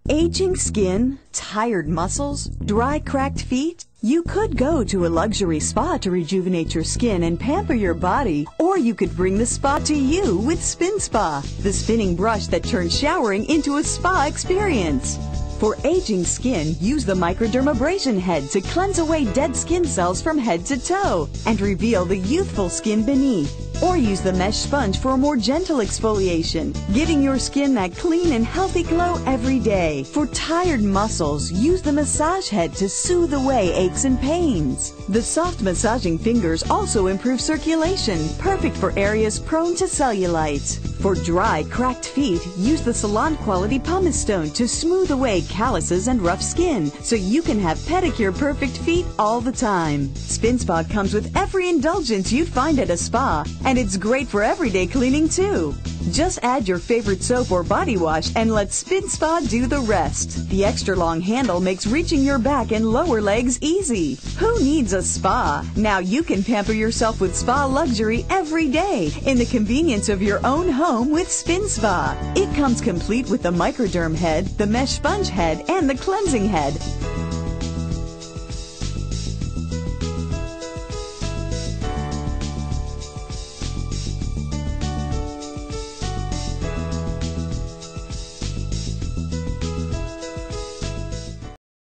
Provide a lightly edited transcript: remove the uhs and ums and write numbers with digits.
Aging skin? Tired muscles? Dry, cracked feet? You could go to a luxury spa to rejuvenate your skin and pamper your body, or you could bring the spa to you with Spin Spa, the spinning brush that turns showering into a spa experience. For aging skin, use the microdermabrasion head to cleanse away dead skin cells from head to toe and reveal the youthful skin beneath. Or use the mesh sponge for a more gentle exfoliation, giving your skin that clean and healthy glow every day. For tired muscles, use the massage head to soothe away aches and pains. The soft massaging fingers also improve circulation, perfect for areas prone to cellulite. For dry, cracked feet, use the salon quality pumice stone to smooth away calluses and rough skin, so you can have pedicure perfect feet all the time. Spin Spa comes with every indulgence you'd find at a spa, and it's great for everyday cleaning too. Just add your favorite soap or body wash and let Spin Spa do the rest. The extra long handle makes reaching your back and lower legs easy. Who needs a spa? Now you can pamper yourself with spa luxury every day in the convenience of your own home with Spin Spa. It comes complete with the microderm head, the mesh sponge head, and the cleansing head.